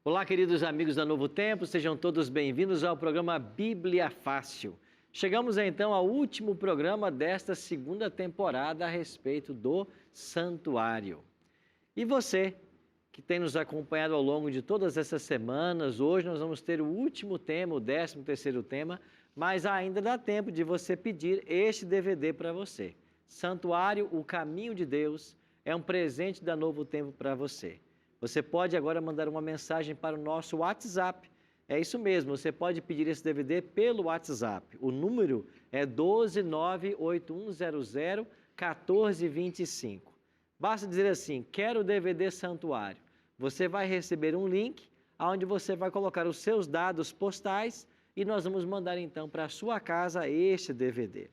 Olá, queridos amigos da Novo Tempo, sejam todos bem-vindos ao programa Bíblia Fácil. Chegamos então ao último programa desta segunda temporada a respeito do santuário. E você, que tem nos acompanhado ao longo de todas essas semanas, hoje nós vamos ter o último tema, o 13º tema, mas ainda dá tempo de você pedir este DVD para você. Santuário, o Caminho de Deus, é um presente da Novo Tempo para você. Você pode agora mandar uma mensagem para o nosso WhatsApp. É isso mesmo, você pode pedir esse DVD pelo WhatsApp. O número é 12981001425. Basta dizer assim, quero o DVD Santuário. Você vai receber um link onde você vai colocar os seus dados postais e nós vamos mandar então para a sua casa este DVD.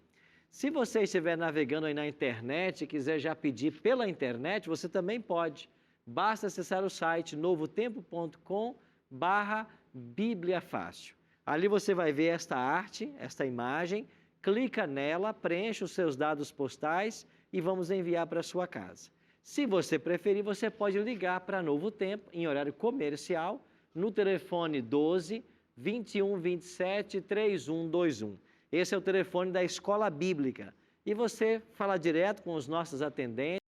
Se você estiver navegando aí na internet e quiser já pedir pela internet, você também pode. Basta acessar o site novotempo.com/Bíblia Fácil. Ali você vai ver esta arte, esta imagem, clica nela, preenche os seus dados postais e vamos enviar para a sua casa. Se você preferir, você pode ligar para Novo Tempo em horário comercial no telefone 12 21 27 3121. Esse é o telefone da Escola Bíblica. E você fala direto com os nossos atendentes,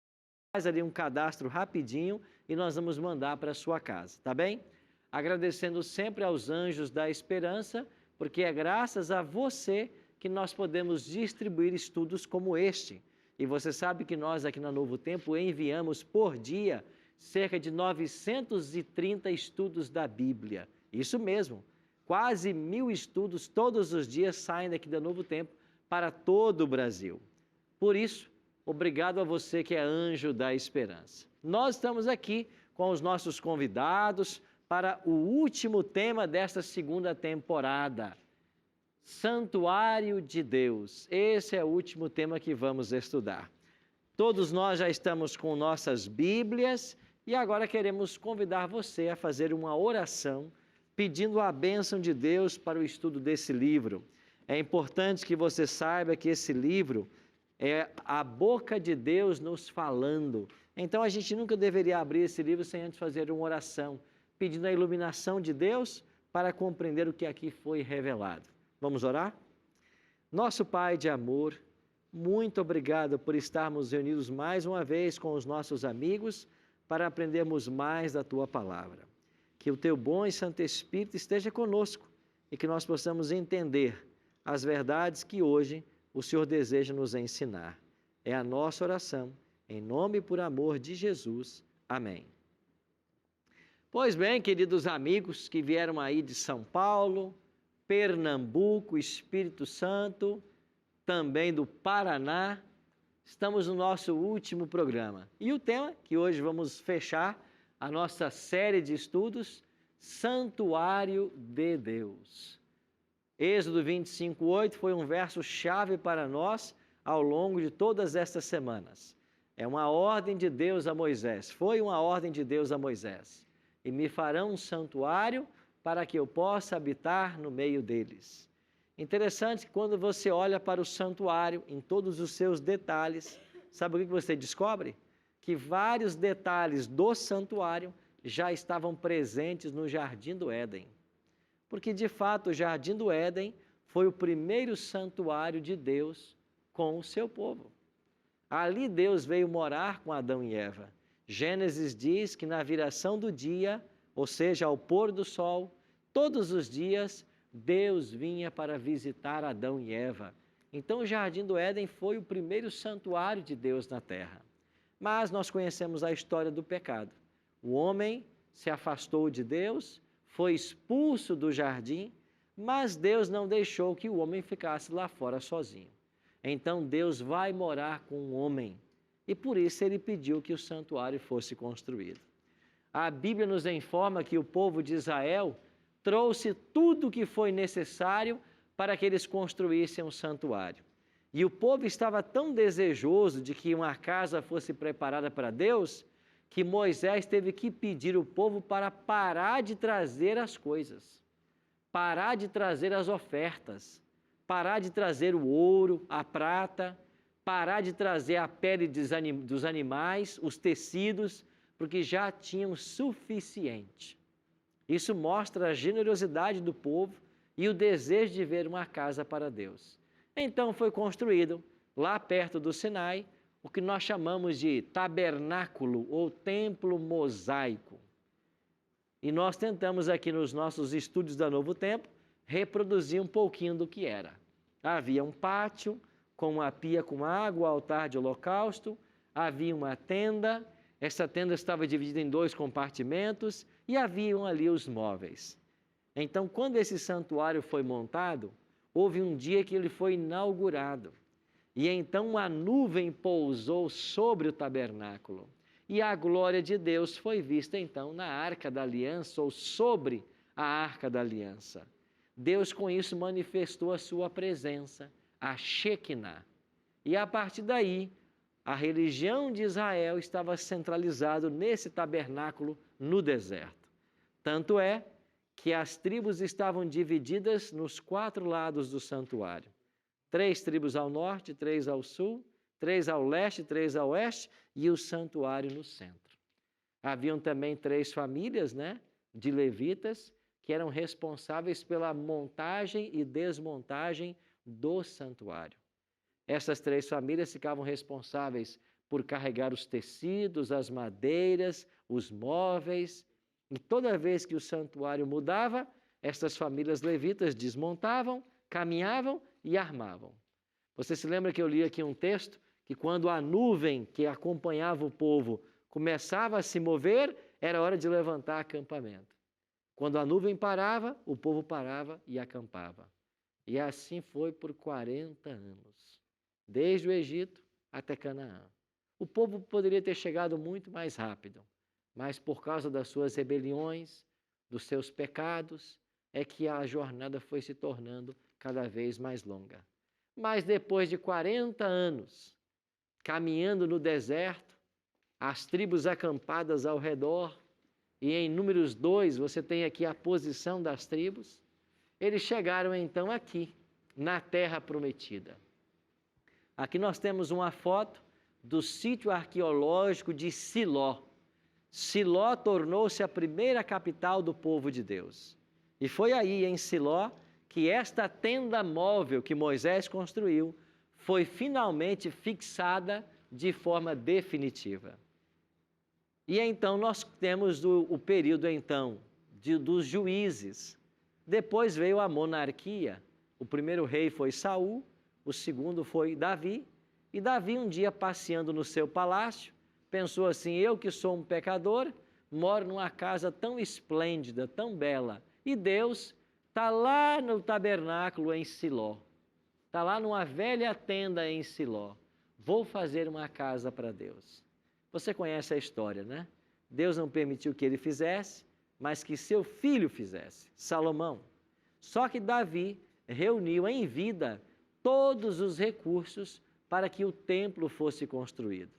faz ali um cadastro rapidinho e nós vamos mandar para a sua casa, tá bem? Agradecendo sempre aos anjos da esperança, porque é graças a você que nós podemos distribuir estudos como este. E você sabe que nós aqui na Novo Tempo enviamos por dia cerca de 930 estudos da Bíblia. Isso mesmo, quase 1000 estudos todos os dias saem daqui da Novo Tempo para todo o Brasil. Por isso, obrigado a você que é anjo da esperança. Nós estamos aqui com os nossos convidados para o último tema desta segunda temporada. Santuário de Deus. Esse é o último tema que vamos estudar. Todos nós já estamos com nossas Bíblias e agora queremos convidar você a fazer uma oração pedindo a bênção de Deus para o estudo desse livro. É importante que você saiba que esse livro é a boca de Deus nos falando. Então, a gente nunca deveria abrir esse livro sem antes fazer uma oração, pedindo a iluminação de Deus para compreender o que aqui foi revelado. Vamos orar? Nosso Pai de amor, muito obrigado por estarmos reunidos mais uma vez com os nossos amigos para aprendermos mais da Tua Palavra. Que o Teu bom e Santo Espírito esteja conosco e que nós possamos entender as verdades que hoje o Senhor deseja nos ensinar. É a nossa oração, em nome e por amor de Jesus. Amém. Pois bem, queridos amigos que vieram aí de São Paulo, Pernambuco, Espírito Santo, também do Paraná, estamos no nosso último programa. E o tema que hoje vamos fechar a nossa série de estudos, Santuário de Deus. Êxodo 25:8 foi um verso-chave para nós ao longo de todas estas semanas. É uma ordem de Deus a Moisés, foi uma ordem de Deus a Moisés. E me farão um santuário para que eu possa habitar no meio deles. Interessante que quando você olha para o santuário, em todos os seus detalhes, sabe o que você descobre? Que vários detalhes do santuário já estavam presentes no Jardim do Éden. Porque, de fato, o Jardim do Éden foi o primeiro santuário de Deus com o seu povo. Ali Deus veio morar com Adão e Eva. Gênesis diz que na viração do dia, ou seja, ao pôr do sol, todos os dias, Deus vinha para visitar Adão e Eva. Então, o Jardim do Éden foi o primeiro santuário de Deus na terra. Mas nós conhecemos a história do pecado. O homem se afastou de Deus, foi expulso do jardim, mas Deus não deixou que o homem ficasse lá fora sozinho. Então Deus vai morar com o homem e por isso ele pediu que o santuário fosse construído. A Bíblia nos informa que o povo de Israel trouxe tudo o que foi necessário para que eles construíssem um santuário. E o povo estava tão desejoso de que uma casa fosse preparada para Deus, que Moisés teve que pedir o povo para parar de trazer as coisas, parar de trazer as ofertas, parar de trazer o ouro, a prata, parar de trazer a pele dos animais, os tecidos, porque já tinham suficiente. Isso mostra a generosidade do povo e o desejo de ver uma casa para Deus. Então foi construído, lá perto do Sinai, o que nós chamamos de tabernáculo ou templo mosaico. E nós tentamos aqui nos nossos estudos da Novo Tempo reproduzir um pouquinho do que era. Havia um pátio com uma pia com água, altar de holocausto, havia uma tenda, essa tenda estava dividida em 2 compartimentos e haviam ali os móveis. Então, quando esse santuário foi montado, houve um dia que ele foi inaugurado. E então a nuvem pousou sobre o tabernáculo. E a glória de Deus foi vista então na Arca da Aliança ou sobre a Arca da Aliança. Deus com isso manifestou a sua presença, a Shekinah. E a partir daí, a religião de Israel estava centralizada nesse tabernáculo no deserto. Tanto é que as tribos estavam divididas nos 4 lados do santuário. 3 tribos ao norte, 3 ao sul, 3 ao leste, 3 ao oeste e o santuário no centro. Haviam também 3 famílias, de levitas que eram responsáveis pela montagem e desmontagem do santuário. Essas 3 famílias ficavam responsáveis por carregar os tecidos, as madeiras, os móveis. E toda vez que o santuário mudava, essas famílias levitas desmontavam, caminhavam e armavam. Você se lembra que eu li aqui um texto que quando a nuvem que acompanhava o povo começava a se mover, era hora de levantar acampamento. Quando a nuvem parava, o povo parava e acampava. E assim foi por 40 anos, desde o Egito até Canaã. O povo poderia ter chegado muito mais rápido, mas por causa das suas rebeliões, dos seus pecados, é que a jornada foi se tornando cada vez mais longa. Mas depois de 40 anos, caminhando no deserto, as tribos acampadas ao redor, e em Números 2 você tem aqui a posição das tribos, eles chegaram então aqui, na terra prometida. Aqui nós temos uma foto do sítio arqueológico de Siló. Siló tornou-se a primeira capital do povo de Deus. E foi aí, em Siló, que esta tenda móvel que Moisés construiu foi finalmente fixada de forma definitiva. E então nós temos o período então dos juízes. Depois veio a monarquia. O primeiro rei foi Saul, o segundo foi Davi. E Davi, um dia passeando no seu palácio, pensou assim: eu que sou um pecador, moro numa casa tão esplêndida, tão bela. E Deus está lá no tabernáculo em Siló. Está lá numa velha tenda em Siló. Vou fazer uma casa para Deus. Você conhece a história, né? Deus não permitiu que ele fizesse, mas que seu filho fizesse, Salomão. Só que Davi reuniu em vida todos os recursos para que o templo fosse construído.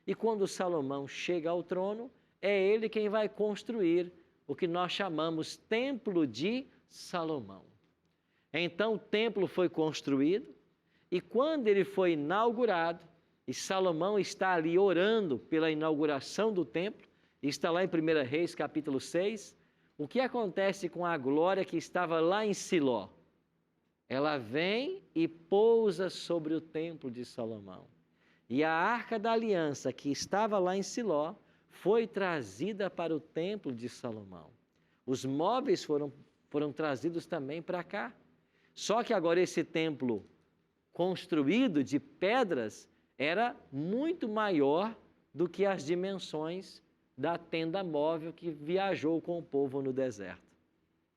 E quando Salomão chega ao trono, é ele quem vai construir o que nós chamamos Templo de Salomão. Então o templo foi construído e quando ele foi inaugurado, e Salomão está ali orando pela inauguração do templo, está lá em 1 Reis capítulo 6, o que acontece com a glória que estava lá em Siló? Ela vem e pousa sobre o templo de Salomão. E a Arca da Aliança que estava lá em Siló foi trazida para o templo de Salomão. Os móveis foram trazidos também para cá. Só que agora esse templo construído de pedras era muito maior do que as dimensões da tenda móvel que viajou com o povo no deserto.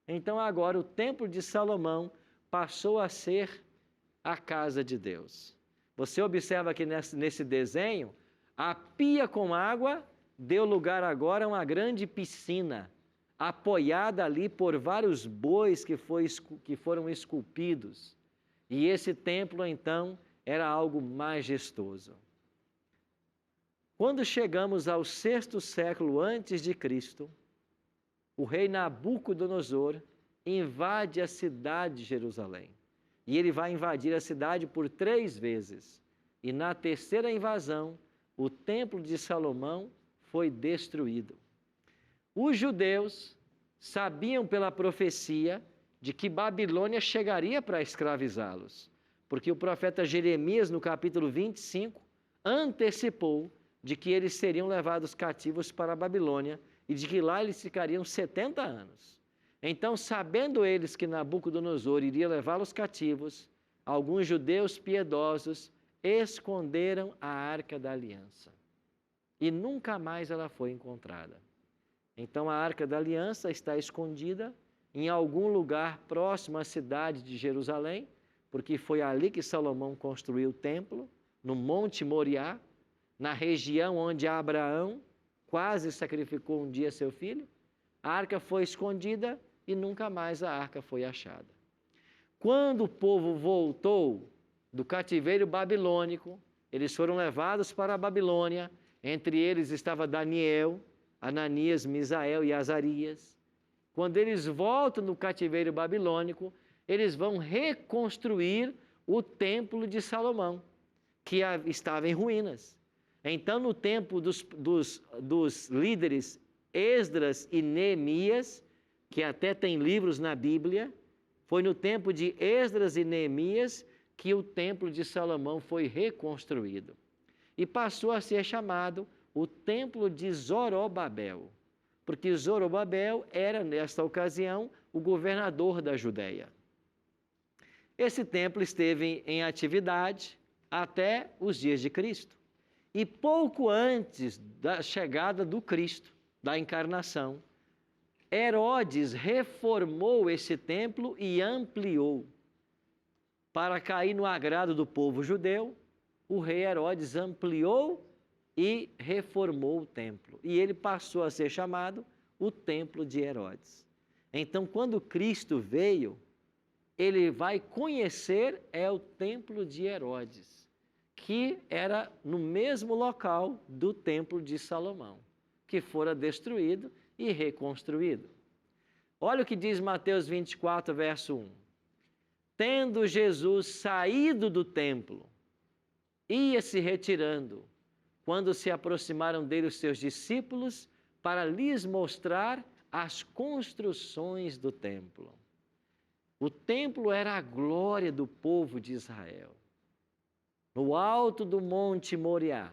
Então agora o templo de Salomão passou a ser a casa de Deus. Você observa que nesse desenho, a pia com água deu lugar agora a uma grande piscina. apoiada ali por vários bois que foram esculpidos. E esse templo, então, era algo majestoso. Quando chegamos ao 6º século antes de Cristo, o rei Nabucodonosor invade a cidade de Jerusalém. E ele vai invadir a cidade por 3 vezes. E na 3ª invasão, o templo de Salomão foi destruído. Os judeus sabiam pela profecia de que Babilônia chegaria para escravizá-los, porque o profeta Jeremias, no capítulo 25, antecipou de que eles seriam levados cativos para a Babilônia e de que lá eles ficariam 70 anos. Então, sabendo eles que Nabucodonosor iria levá-los cativos, alguns judeus piedosos esconderam a Arca da Aliança. E nunca mais ela foi encontrada. Então, a Arca da Aliança está escondida em algum lugar próximo à cidade de Jerusalém, porque foi ali que Salomão construiu o templo, no Monte Moriá, na região onde Abraão quase sacrificou um dia seu filho. A arca foi escondida e nunca mais a arca foi achada. Quando o povo voltou do cativeiro babilônico, eles foram levados para a Babilônia. Entre eles estava Daniel, Ananias, Misael e Azarias. Quando eles voltam do cativeiro babilônico, eles vão reconstruir o templo de Salomão, que estava em ruínas. Então, no tempo dos líderes Esdras e Neemias, que até tem livros na Bíblia, foi no tempo de Esdras e Neemias que o templo de Salomão foi reconstruído. E passou a ser chamado o templo de Zorobabel, porque Zorobabel era, nesta ocasião, o governador da Judéia. Esse templo esteve em atividade até os dias de Cristo. E pouco antes da chegada do Cristo, da encarnação, Herodes reformou esse templo e ampliou. Para cair no agrado do povo judeu, o rei Herodes ampliou e reformou o templo. E ele passou a ser chamado o Templo de Herodes. Então, quando Cristo veio, ele vai conhecer o Templo de Herodes, que era no mesmo local do Templo de Salomão, que fora destruído e reconstruído. Olha o que diz Mateus 24, verso 1. Tendo Jesus saído do templo, ia se retirando, quando se aproximaram dele os seus discípulos, para lhes mostrar as construções do templo. O templo era a glória do povo de Israel. No alto do Monte Moriá,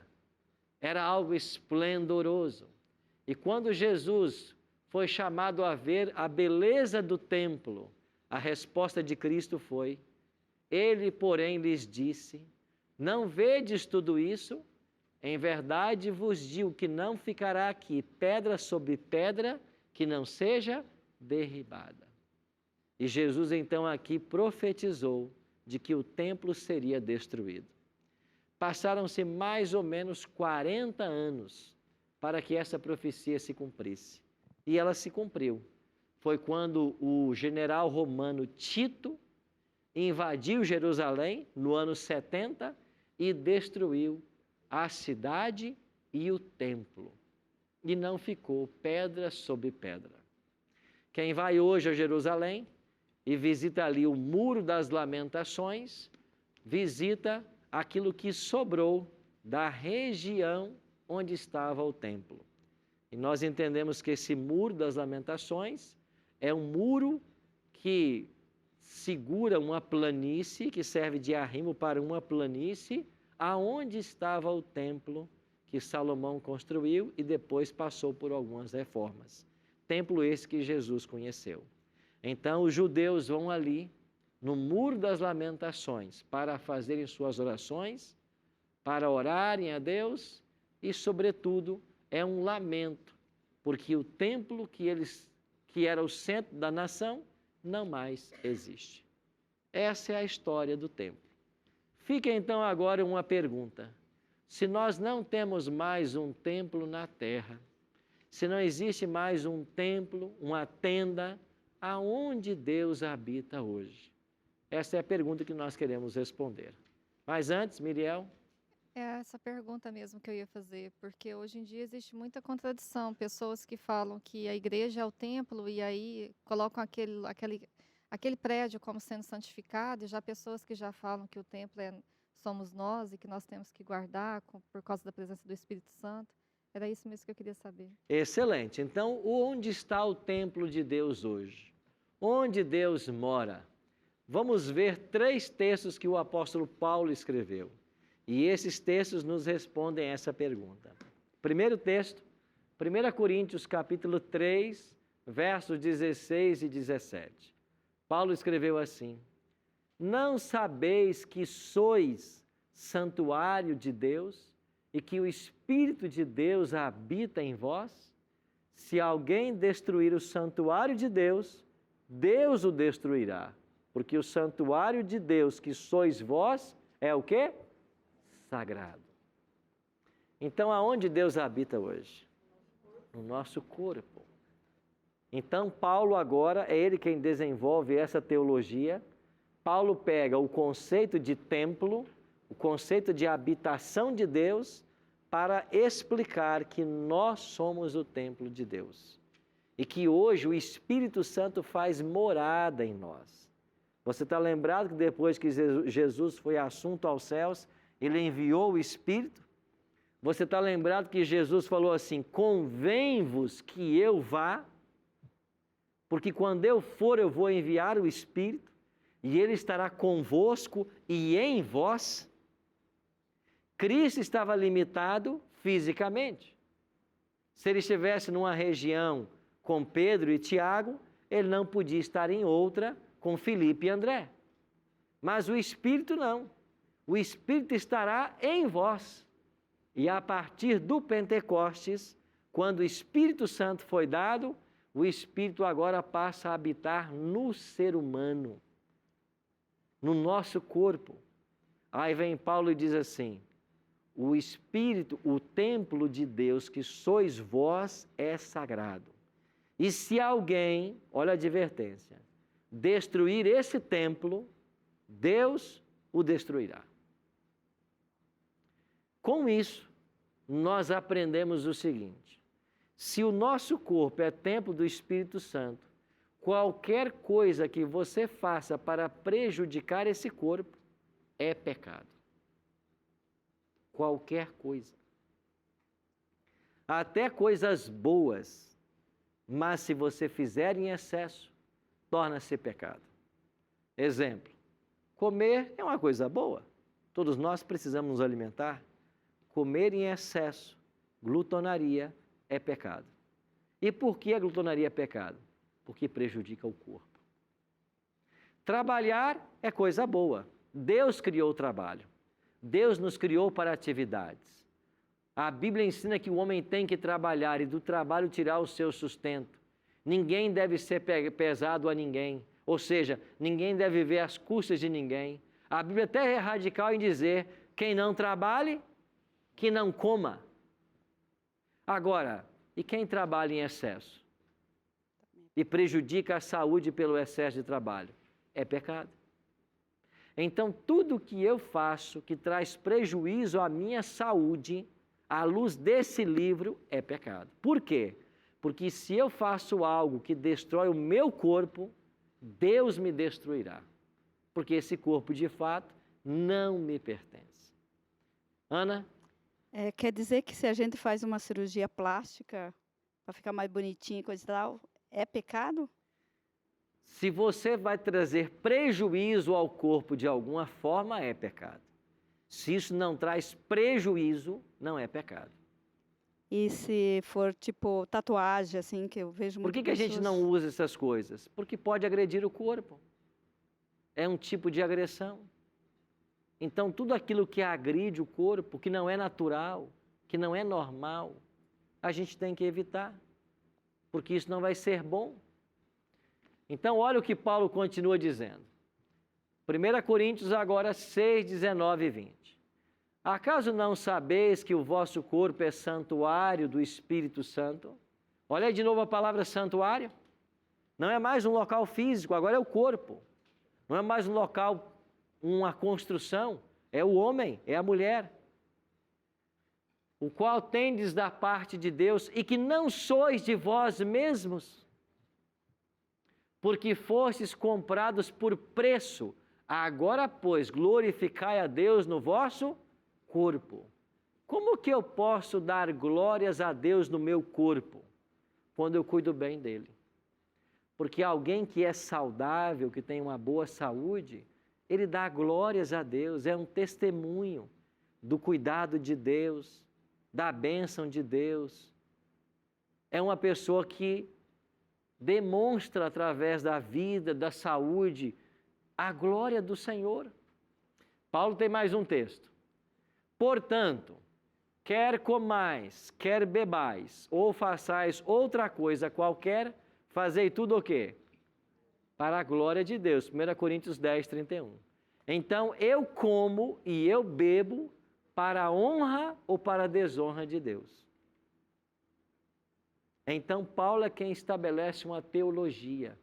era algo esplendoroso. E quando Jesus foi chamado a ver a beleza do templo, a resposta de Cristo foi: ele, porém, lhes disse: não vedes tudo isso? Em verdade vos digo que não ficará aqui pedra sobre pedra que não seja derribada. E Jesus então aqui profetizou de que o templo seria destruído. Passaram-se mais ou menos 40 anos para que essa profecia se cumprisse. E ela se cumpriu. Foi quando o general romano Tito invadiu Jerusalém no ano 70 e destruiu a cidade e o templo. E não ficou pedra sobre pedra. Quem vai hoje a Jerusalém e visita ali o Muro das Lamentações, visita aquilo que sobrou da região onde estava o templo. E nós entendemos que esse Muro das Lamentações é um muro que segura uma planície, que serve de arrimo para uma planície, aonde estava o templo que Salomão construiu e depois passou por algumas reformas. Templo esse que Jesus conheceu. Então os judeus vão ali no Muro das Lamentações para fazerem suas orações, para orarem a Deus e, sobretudo, é um lamento, porque o templo que era o centro da nação não mais existe. Essa é a história do templo. Fica então agora uma pergunta: se nós não temos mais um templo na terra, se não existe mais um templo, uma tenda, aonde Deus habita hoje? Essa é a pergunta que nós queremos responder. Mas antes, Miriel, É essa pergunta mesmo que eu ia fazer, porque hoje em dia existe muita contradição. Pessoas que falam que a igreja é o templo e aí colocam aquele prédio como sendo santificado, e já pessoas que já falam que o templo somos nós e que nós temos que guardar por causa da presença do Espírito Santo. Era isso mesmo que eu queria saber. excelente. Então, onde está o templo de Deus hoje? Onde Deus mora? Vamos ver 3 textos que o apóstolo Paulo escreveu. E esses textos nos respondem essa pergunta. Primeiro texto, 1 Coríntios capítulo 3, versos 16 e 17. Paulo escreveu assim: não sabeis que sois santuário de Deus e que o Espírito de Deus habita em vós? Se alguém destruir o santuário de Deus, Deus o destruirá, porque o santuário de Deus que sois vós é o quê? Sagrado. Então, aonde Deus habita hoje? No nosso corpo. Então, Paulo agora, é ele quem desenvolve essa teologia. Paulo pega o conceito de templo, o conceito de habitação de Deus, para explicar que nós somos o templo de Deus. E que hoje o Espírito Santo faz morada em nós. Você está lembrado que depois que Jesus foi assunto aos céus, ele enviou o Espírito? Você está lembrado que Jesus falou assim: convém-vos que eu vá, porque quando eu for eu vou enviar o Espírito, e ele estará convosco e em vós. Cristo estava limitado fisicamente. Se ele estivesse numa região com Pedro e Tiago, ele não podia estar em outra com Filipe e André. Mas o Espírito não. O Espírito estará em vós. E a partir do Pentecostes, quando o Espírito Santo foi dado, o Espírito agora passa a habitar no ser humano, no nosso corpo. Aí vem Paulo e diz assim: o Espírito, o templo de Deus que sois vós é sagrado. E se alguém, olha a advertência, destruir esse templo, Deus o destruirá. Com isso, nós aprendemos o seguinte: se o nosso corpo é templo do Espírito Santo, qualquer coisa que você faça para prejudicar esse corpo é pecado. Qualquer coisa. Até coisas boas, mas se você fizer em excesso, torna-se pecado. Exemplo: comer é uma coisa boa. Todos nós precisamos nos alimentar. Comer em excesso, glutonaria, é pecado. E por que a glutonaria é pecado? Porque prejudica o corpo. Trabalhar é coisa boa. Deus criou o trabalho. Deus nos criou para atividades. A Bíblia ensina que o homem tem que trabalhar e do trabalho tirar o seu sustento. Ninguém deve ser pesado a ninguém. Ou seja, ninguém deve viver às custas de ninguém. A Bíblia até é radical em dizer: quem não trabalhe, que não coma. Agora, e quem trabalha em excesso e prejudica a saúde pelo excesso de trabalho? É pecado. Então, tudo que eu faço que traz prejuízo à minha saúde, à luz desse livro, é pecado. Por quê? Porque se eu faço algo que destrói o meu corpo, Deus me destruirá. Porque esse corpo, de fato, não me pertence. Ana? Quer dizer que se a gente faz uma cirurgia plástica para ficar mais bonitinho e coisa e tal, é pecado? Se você vai trazer prejuízo ao corpo de alguma forma, é pecado. Se isso não traz prejuízo, não é pecado. E se for tipo tatuagem, assim, que eu vejo Por muitas que a gente pessoas... não usa essas coisas? Porque pode agredir o corpo. É um tipo de agressão. Então, tudo aquilo que agride o corpo, que não é natural, que não é normal, a gente tem que evitar, porque isso não vai ser bom. Então, olha o que Paulo continua dizendo. 1 Coríntios agora 6, 19 e 20. Acaso não sabeis que o vosso corpo é santuário do Espírito Santo, Olha aí de novo a palavra santuário. Não é mais um local físico, agora é o corpo. Não é mais um local, uma construção, é o homem, é a mulher. O qual tendes da parte de Deus e que não sois de vós mesmos, porque fostes comprados por preço. Agora, pois, glorificai a Deus no vosso corpo. Como que eu posso dar glórias a Deus no meu corpo? Quando eu cuido bem dele. Porque alguém que é saudável, que tem uma boa saúde, ele dá glórias a Deus, é um testemunho do cuidado de Deus, da bênção de Deus. É uma pessoa que demonstra através da vida, da saúde, a glória do Senhor. Paulo tem mais um texto. Portanto, quer comais, quer bebais, ou façais outra coisa qualquer, fazei tudo o quê? Para a glória de Deus. 1 Coríntios 10, 31. Então, eu como e eu bebo para a honra ou para a desonra de Deus. Então, Paulo é quem estabelece uma teologia.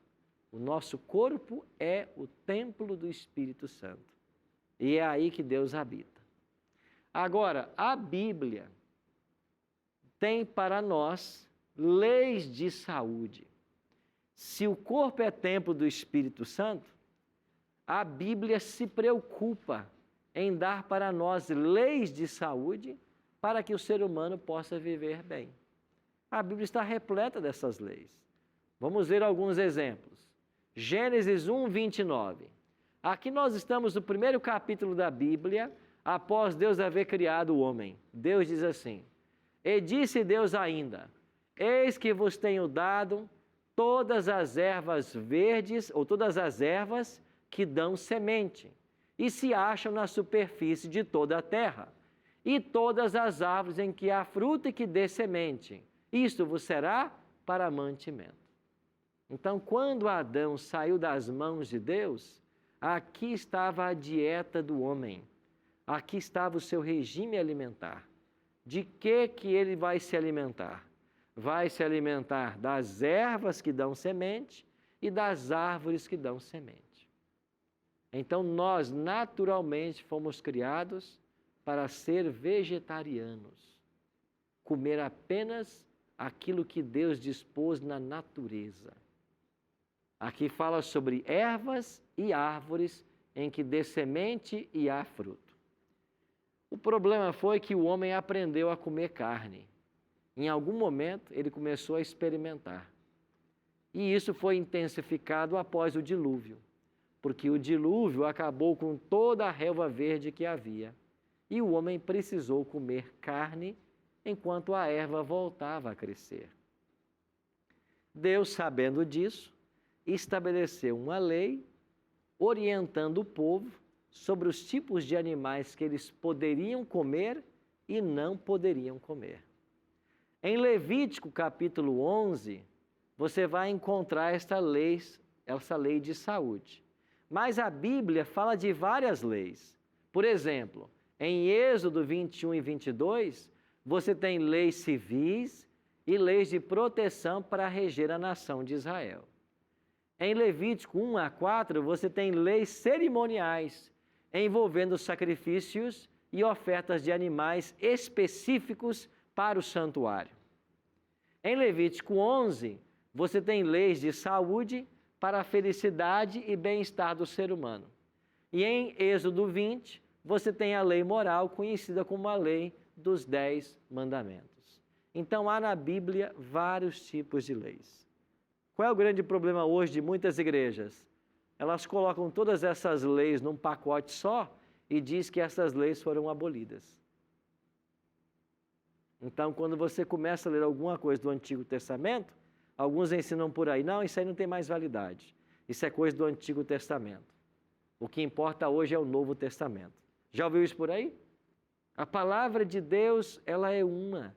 O nosso corpo é o templo do Espírito Santo. E é aí que Deus habita. Agora, a Bíblia tem para nós leis de saúde. Se o corpo é templo do Espírito Santo, a Bíblia se preocupa em dar para nós leis de saúde para que o ser humano possa viver bem. A Bíblia está repleta dessas leis. Vamos ver alguns exemplos. Gênesis 1, 29. Aqui nós estamos no primeiro capítulo da Bíblia, após Deus haver criado o homem. Deus diz assim: e disse Deus ainda, eis que vos tenho dado todas as ervas verdes, ou todas as ervas que dão semente, e se acham na superfície de toda a terra, e todas as árvores em que há fruto e que dê semente. Isto vos será para mantimento. Então, quando Adão saiu das mãos de Deus, aqui estava a dieta do homem. Aqui estava o seu regime alimentar. De que ele vai se alimentar? Vai se alimentar das ervas que dão semente e das árvores que dão semente. Então, nós naturalmente fomos criados para ser vegetarianos. Comer apenas aquilo que Deus dispôs na natureza. Aqui fala sobre ervas e árvores em que dê semente e há fruto. O problema foi que o homem aprendeu a comer carne. Em algum momento, ele começou a experimentar. E isso foi intensificado após o dilúvio, porque o dilúvio acabou com toda a relva verde que havia. E o homem precisou comer carne enquanto a erva voltava a crescer. Deus, sabendo disso, estabeleceu uma lei orientando o povo sobre os tipos de animais que eles poderiam comer e não poderiam comer. Em Levítico capítulo 11, você vai encontrar essa lei de saúde. Mas a Bíblia fala de várias leis. Por exemplo, em Êxodo 21 e 22, você tem leis civis e leis de proteção para reger a nação de Israel. Em Levítico 1 a 4, você tem leis cerimoniais envolvendo sacrifícios e ofertas de animais específicos para o santuário. Em Levítico 11, você tem leis de saúde para a felicidade e bem-estar do ser humano. E em Êxodo 20, você tem a lei moral, conhecida como a lei dos 10 mandamentos. Então, há na Bíblia vários tipos de leis. Qual é o grande problema hoje de muitas igrejas? Elas colocam todas essas leis num pacote só e diz que essas leis foram abolidas. Então, quando você começa a ler alguma coisa do Antigo Testamento, alguns ensinam por aí, não, isso aí não tem mais validade. Isso é coisa do Antigo Testamento. O que importa hoje é o Novo Testamento. Já ouviu isso por aí? A palavra de Deus, ela é uma.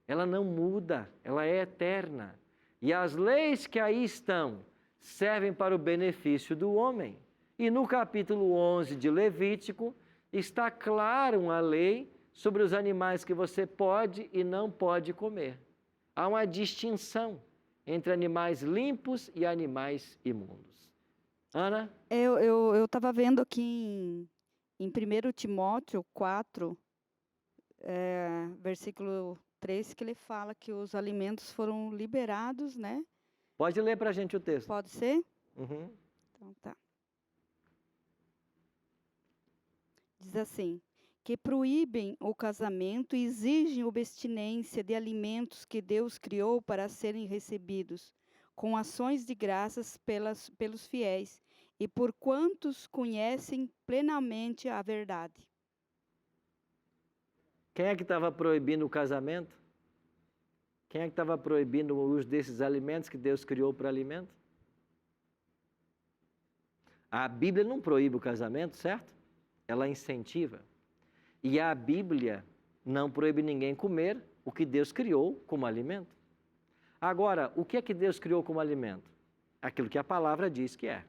Ela não muda, ela é eterna. E as leis que aí estão servem para o benefício do homem. E no capítulo 11 de Levítico está claro uma lei sobre os animais que você pode e não pode comer. há uma distinção entre animais limpos e animais imundos. Ana? Eu estava vendo aqui em 1 Timóteo 4, versículo 3, que ele fala que os alimentos foram liberados, né? Pode ler para a gente o texto. Pode ser? Uhum. Então tá. Diz assim, que proíbem o casamento e exigem abstinência de alimentos que Deus criou para serem recebidos, com ações de graças pelos fiéis e por quantos conhecem plenamente a verdade. Quem é que estava proibindo o casamento? Quem é que estava proibindo o uso desses alimentos que Deus criou para alimento? A Bíblia não proíbe o casamento, certo? Ela incentiva. E a Bíblia não proíbe ninguém comer o que Deus criou como alimento. Agora, o que é que Deus criou como alimento? Aquilo que a palavra diz que é.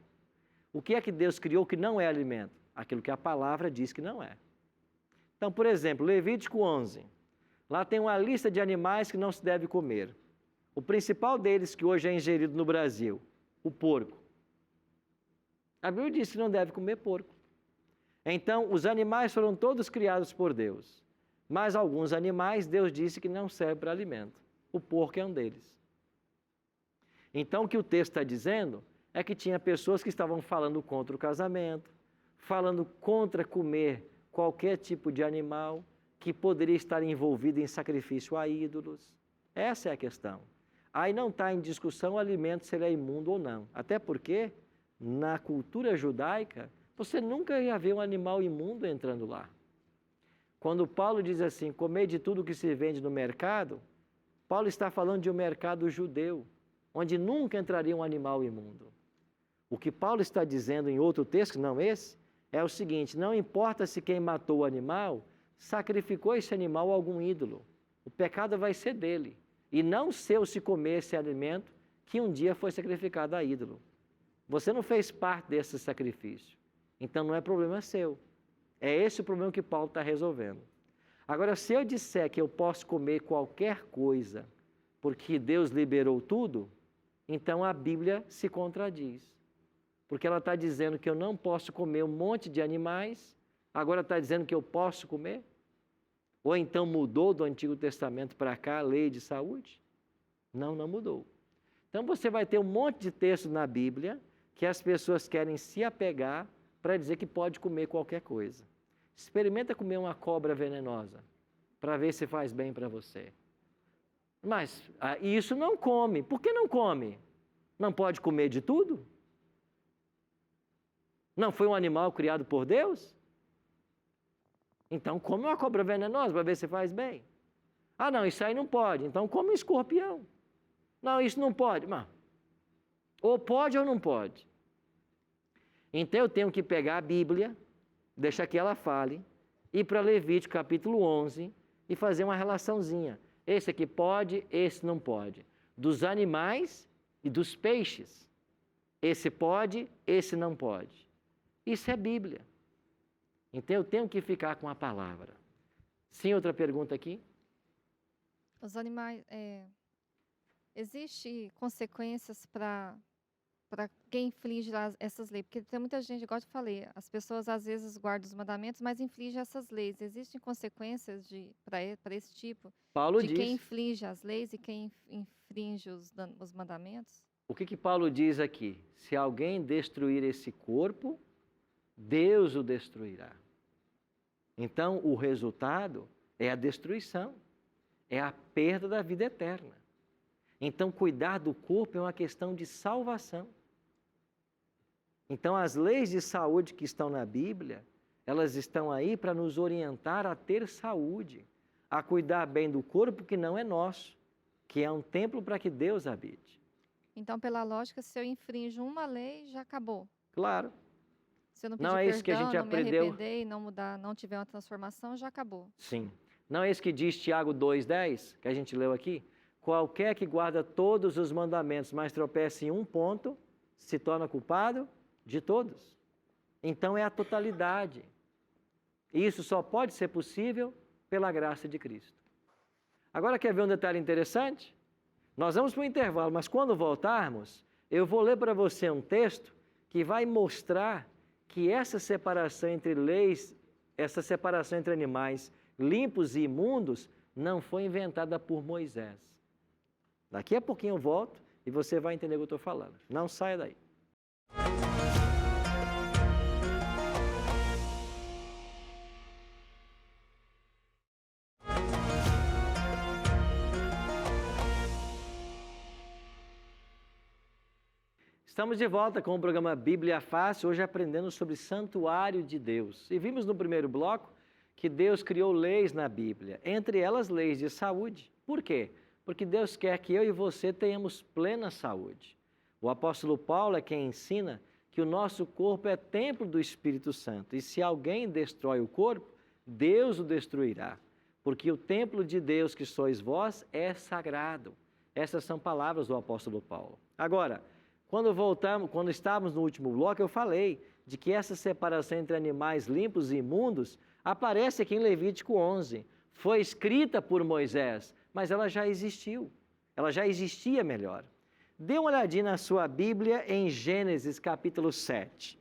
O que é que Deus criou que não é alimento? Aquilo que a palavra diz que não é. Então, por exemplo, Levítico 11. Lá tem uma lista de animais que não se deve comer. O principal deles, que hoje é ingerido no Brasil, o porco. A Bíblia diz que não deve comer porco. Então, os animais foram todos criados por Deus. Mas alguns animais, Deus disse que não servem para alimento. O porco é um deles. Então, o que o texto está dizendo é que tinha pessoas que estavam falando contra o casamento, falando contra comer qualquer tipo de animal que poderia estar envolvido em sacrifício a ídolos. Essa é a questão. Aí não está em discussão o alimento se ele é imundo ou não. Até porque, na cultura judaica, você nunca ia ver um animal imundo entrando lá. Quando Paulo diz assim, comer de tudo que se vende no mercado, Paulo está falando de um mercado judeu, onde nunca entraria um animal imundo. O que Paulo está dizendo em outro texto, não esse, é o seguinte, não importa se quem matou o animal sacrificou esse animal a algum ídolo. O pecado vai ser dele, e não seu se comer esse alimento que um dia foi sacrificado a ídolo. Você não fez parte desse sacrifício, então não é problema seu. É esse o problema que Paulo está resolvendo. Agora, se eu disser que eu posso comer qualquer coisa porque Deus liberou tudo, então a Bíblia se contradiz. Porque ela está dizendo que eu não posso comer um monte de animais, agora está dizendo que eu posso comer? Ou então mudou do Antigo Testamento para cá a lei de saúde? Não, não mudou. Então você vai ter um monte de textos na Bíblia que as pessoas querem se apegar para dizer que pode comer qualquer coisa. Experimenta comer uma cobra venenosa para ver se faz bem para você. Mas isso não come. Por que não come? Não pode comer de tudo? Não foi um animal criado por Deus? Então come uma cobra venenosa para ver se faz bem. Ah, não, isso aí não pode. Então come um escorpião. Não, isso não pode. Mas, ou pode ou não pode. Então eu tenho que pegar a Bíblia, deixar que ela fale, ir para Levítico capítulo 11 e fazer uma relaçãozinha. Esse aqui pode, esse não pode. Dos animais e dos peixes. Esse pode, esse não pode. Isso é Bíblia. Então eu tenho que ficar com a palavra. Sim, outra pergunta aqui? Os animais, existe consequências para quem infringe essas leis? Porque tem muita gente, igual eu te falei, as pessoas às vezes guardam os mandamentos, mas infringem essas leis. Existem consequências para esse tipo? Paulo De diz. quem infringe as leis e quem infringe os mandamentos? O que Paulo diz aqui? Se alguém destruir esse corpo, Deus o destruirá. Então, o resultado é a destruição, é a perda da vida eterna. Então, cuidar do corpo é uma questão de salvação. Então, as leis de saúde que estão na Bíblia, elas estão aí para nos orientar a ter saúde, a cuidar bem do corpo que não é nosso, que é um templo para que Deus habite. Então, pela lógica, se eu infrinjo uma lei, já acabou. Claro. Se eu não pedir Não é isso que a perdão, gente não me aprendeu. arrepender e não mudar, não tiver uma transformação, já acabou. Sim. Não é isso que diz Tiago 2,10, que a gente leu aqui? Qualquer que guarda todos os mandamentos, mas tropeça em um ponto, se torna culpado de todos. Então é a totalidade. E isso só pode ser possível pela graça de Cristo. Agora quer ver um detalhe interessante? Nós vamos para o intervalo, mas quando voltarmos, eu vou ler para você um texto que vai mostrar que essa separação entre leis, essa separação entre animais limpos e imundos, não foi inventada por Moisés. Daqui a pouquinho eu volto e você vai entender o que eu estou falando. Não saia daí. Estamos de volta com o programa Bíblia Fácil, hoje aprendendo sobre santuário de Deus. E vimos no primeiro bloco que Deus criou leis na Bíblia, entre elas leis de saúde. Por quê? Porque Deus quer que eu e você tenhamos plena saúde. O apóstolo Paulo é quem ensina que o nosso corpo é templo do Espírito Santo. E se alguém destrói o corpo, Deus o destruirá. Porque o templo de Deus que sois vós é sagrado. Essas são palavras do apóstolo Paulo. Agora, quando estávamos no último bloco, eu falei de que essa separação entre animais limpos e imundos aparece aqui em Levítico 11. Foi escrita por Moisés, mas ela já existiu. Ela já existia melhor. Dê uma olhadinha na sua Bíblia em Gênesis capítulo 7.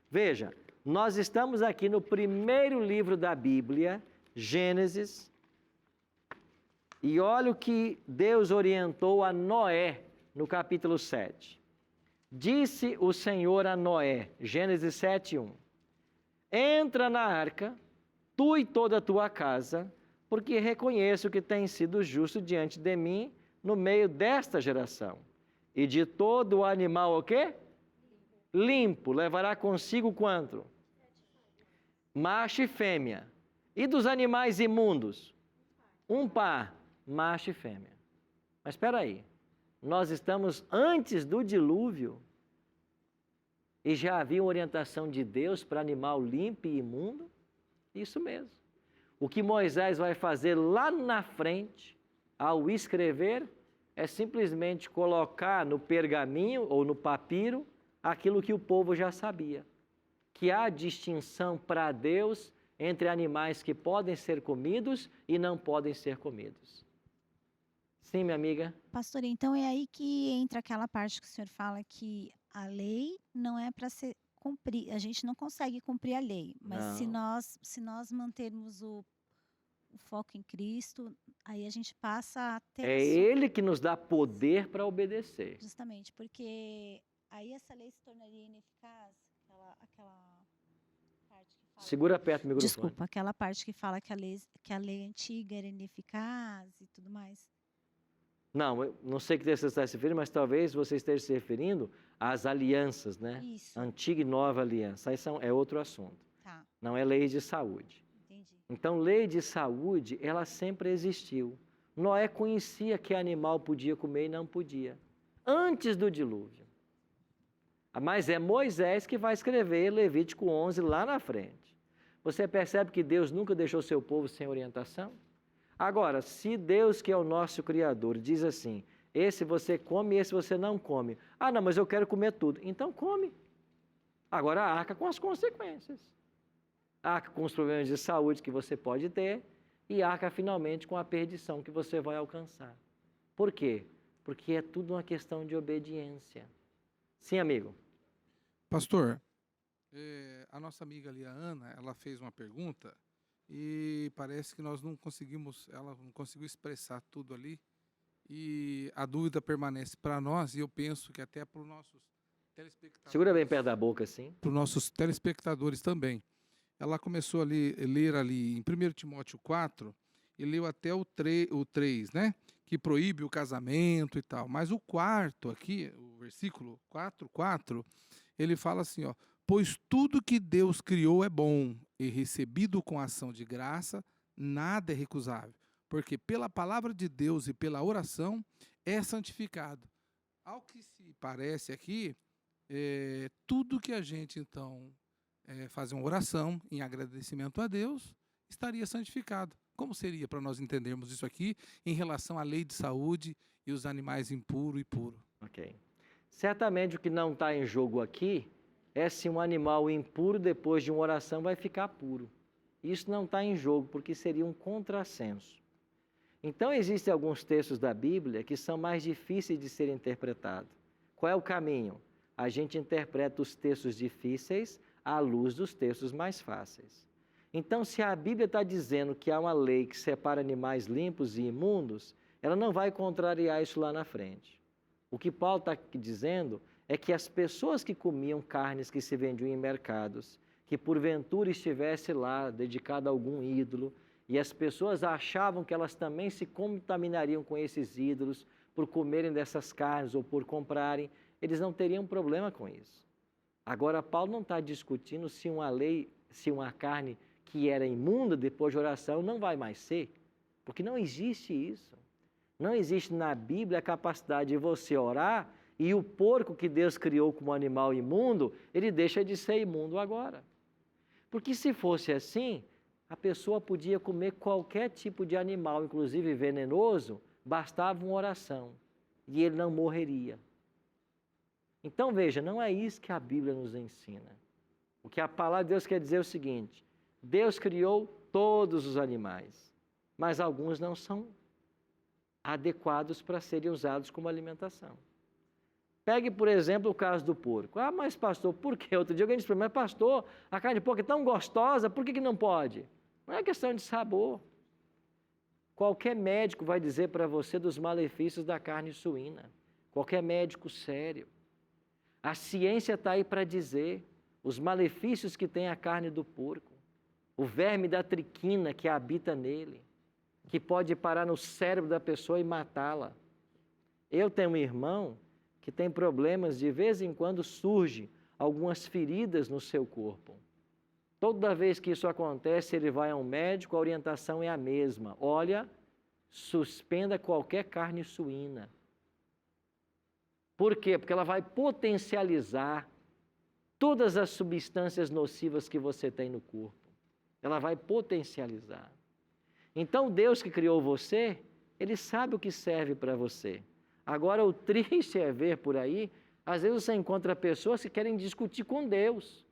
Veja, nós estamos aqui no primeiro livro da Bíblia, Gênesis, e olha o que Deus orientou a Noé no capítulo 7. Disse o Senhor a Noé, Gênesis 7:1, entra na arca, tu e toda a tua casa, porque reconheço que tens sido justo diante de mim no meio desta geração. E de todo o animal o quê? Limpo, levará consigo quanto? Macho e fêmea. E dos animais imundos? Um par, macho e fêmea. Mas espera aí. Nós estamos antes do dilúvio e já havia orientação de Deus para animal limpo e imundo? Isso mesmo. O que Moisés vai fazer lá na frente, ao escrever, é simplesmente colocar no pergaminho ou no papiro aquilo que o povo já sabia. Que há distinção para Deus entre animais que podem ser comidos e não podem ser comidos. Sim, minha amiga? Pastor, então é aí que entra aquela parte que o senhor fala que a lei não é para ser cumprir, a gente não consegue cumprir a lei, mas se nós mantermos o foco em Cristo, aí a gente passa a ter É Ele que nos dá poder para obedecer. justamente, porque aí essa lei se tornaria ineficaz, aquela parte que fala. Segura perto do microfone. Desculpa, aquela parte que fala que a lei antiga era ineficaz e tudo mais. Não, eu não sei o que você está se referindo, mas talvez você esteja se referindo às alianças, né? Isso. Antiga e nova aliança. Aí é outro assunto. Tá, Não é lei de saúde. entendi. Então, lei de saúde, ela sempre existiu. Noé conhecia que animal podia comer e não podia. Antes do dilúvio. Mas é Moisés que vai escrever Levítico 11 lá na frente. Você percebe que Deus nunca deixou seu povo sem orientação? Agora, se Deus, que é o nosso Criador, diz assim, esse você come e esse você não come. Ah, não, mas eu quero comer tudo. Então come. Agora arca com as consequências. Arca com os problemas de saúde que você pode ter e arca finalmente com a perdição que você vai alcançar. Por quê? Porque é tudo uma questão de obediência. Sim, amigo. Pastor, a nossa amiga ali, a Ana, ela fez uma pergunta e parece que nós não conseguimos, ela não conseguiu expressar tudo ali e a dúvida permanece para nós e eu penso que até para os nossos telespectadores. Segura bem perto da boca, assim. Para os nossos telespectadores também. Ela começou a ler ali em 1 Timóteo 4 e leu até o 3, né? Que proíbe o casamento e tal. Mas o quarto aqui, o versículo 4, ele fala assim, ó, pois tudo que Deus criou é bom e recebido com ação de graça, nada é recusável, porque pela palavra de Deus e pela oração é santificado. Ao que se parece aqui, tudo que a gente então fazer uma oração em agradecimento a Deus estaria santificado. Como seria para nós entendermos isso aqui em relação à lei de saúde e os animais impuro e puro? Ok. Certamente o que não está em jogo aqui é se um animal impuro, depois de uma oração, vai ficar puro. Isso não está em jogo, porque seria um contrassenso. Então, existem alguns textos da Bíblia que são mais difíceis de serem interpretados. Qual é o caminho? A gente interpreta os textos difíceis à luz dos textos mais fáceis. Então, se a Bíblia está dizendo que há uma lei que separa animais limpos e imundos, ela não vai contrariar isso lá na frente. O que Paulo está dizendo é que as pessoas que comiam carnes que se vendiam em mercados, que porventura estivesse lá dedicada a algum ídolo, e as pessoas achavam que elas também se contaminariam com esses ídolos por comerem dessas carnes ou por comprarem, eles não teriam problema com isso. Agora, Paulo não está discutindo se uma carne que era imunda depois de oração não vai mais ser, porque não existe isso. Não existe na Bíblia a capacidade de você orar e o porco que Deus criou como animal imundo, ele deixa de ser imundo agora. Porque se fosse assim, a pessoa podia comer qualquer tipo de animal, inclusive venenoso, bastava uma oração e ele não morreria. Então veja, não é isso que a Bíblia nos ensina. O que a palavra de Deus quer dizer é o seguinte: Deus criou todos os animais, mas alguns não são adequados para serem usados como alimentação. Pegue, por exemplo, o caso do porco. Ah, mas pastor, por quê? Outro dia alguém disse para mim, mas pastor, a carne de porco é tão gostosa, por que não pode? Não é questão de sabor. Qualquer médico vai dizer para você dos malefícios da carne suína. Qualquer médico sério. A ciência está aí para dizer os malefícios que tem a carne do porco. O verme da triquina que habita nele, que pode parar no cérebro da pessoa e matá-la. Eu tenho um irmão que tem problemas, de vez em quando surge algumas feridas no seu corpo. Toda vez que isso acontece, ele vai a um médico, a orientação é a mesma. Olha, suspenda qualquer carne suína. Por quê? Porque ela vai potencializar todas as substâncias nocivas que você tem no corpo. Ela vai potencializar. Então, Deus que criou você, Ele sabe o que serve para você. Agora, o triste é ver por aí, às vezes você encontra pessoas que querem discutir com Deus.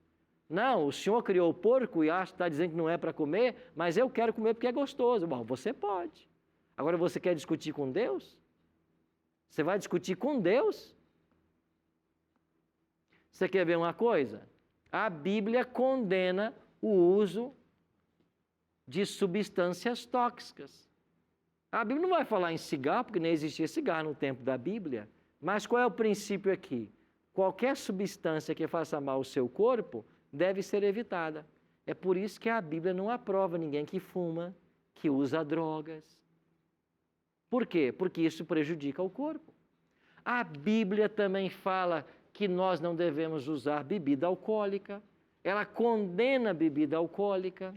Não, o Senhor criou o porco e está dizendo que não é para comer, mas eu quero comer porque é gostoso. Bom, você pode. Agora, você quer discutir com Deus? Você vai discutir com Deus? Você quer ver uma coisa? A Bíblia condena o uso de substâncias tóxicas. A Bíblia não vai falar em cigarro, porque nem existia cigarro no tempo da Bíblia, mas qual é o princípio aqui? Qualquer substância que faça mal ao seu corpo deve ser evitada. É por isso que a Bíblia não aprova ninguém que fuma, que usa drogas. Por quê? Porque isso prejudica o corpo. A Bíblia também fala que nós não devemos usar bebida alcoólica. Ela condena a bebida alcoólica.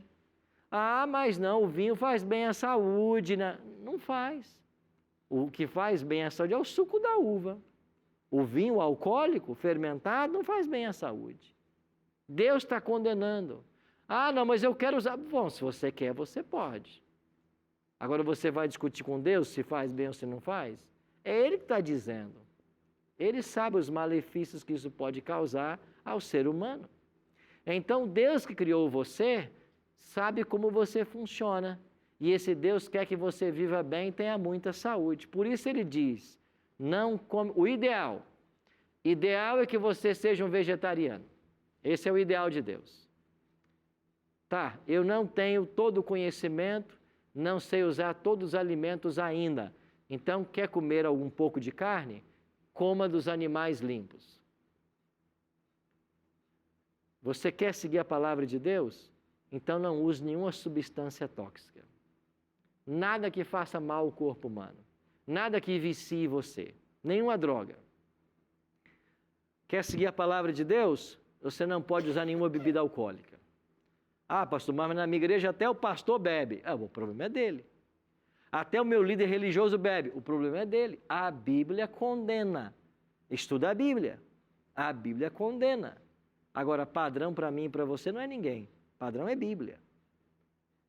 Ah, mas não, o vinho faz bem à saúde. Não faz. O que faz bem à saúde é o suco da uva. O vinho alcoólico, fermentado, não faz bem à saúde. Deus está condenando. Ah, não, mas eu quero usar. Bom, se você quer, você pode. Agora você vai discutir com Deus se faz bem ou se não faz? É Ele que está dizendo. Ele sabe os malefícios que isso pode causar ao ser humano. Então, Deus que criou você sabe como você funciona. E esse Deus quer que você viva bem e tenha muita saúde. Por isso Ele diz, não come. O ideal é que você seja um vegetariano. Esse é o ideal de Deus. Tá, eu não tenho todo o conhecimento, não sei usar todos os alimentos ainda. Então, quer comer um pouco de carne? Coma dos animais limpos. Você quer seguir a palavra de Deus? Então não use nenhuma substância tóxica. Nada que faça mal ao corpo humano. Nada que vicie você. Nenhuma droga. Quer seguir a palavra de Deus? Você não pode usar nenhuma bebida alcoólica. Ah, pastor, mas na minha igreja até o pastor bebe. Ah, o problema é dele. Até o meu líder religioso bebe. O problema é dele. A Bíblia condena. Estuda a Bíblia. A Bíblia condena. Agora, padrão para mim e para você não é ninguém. Padrão é Bíblia.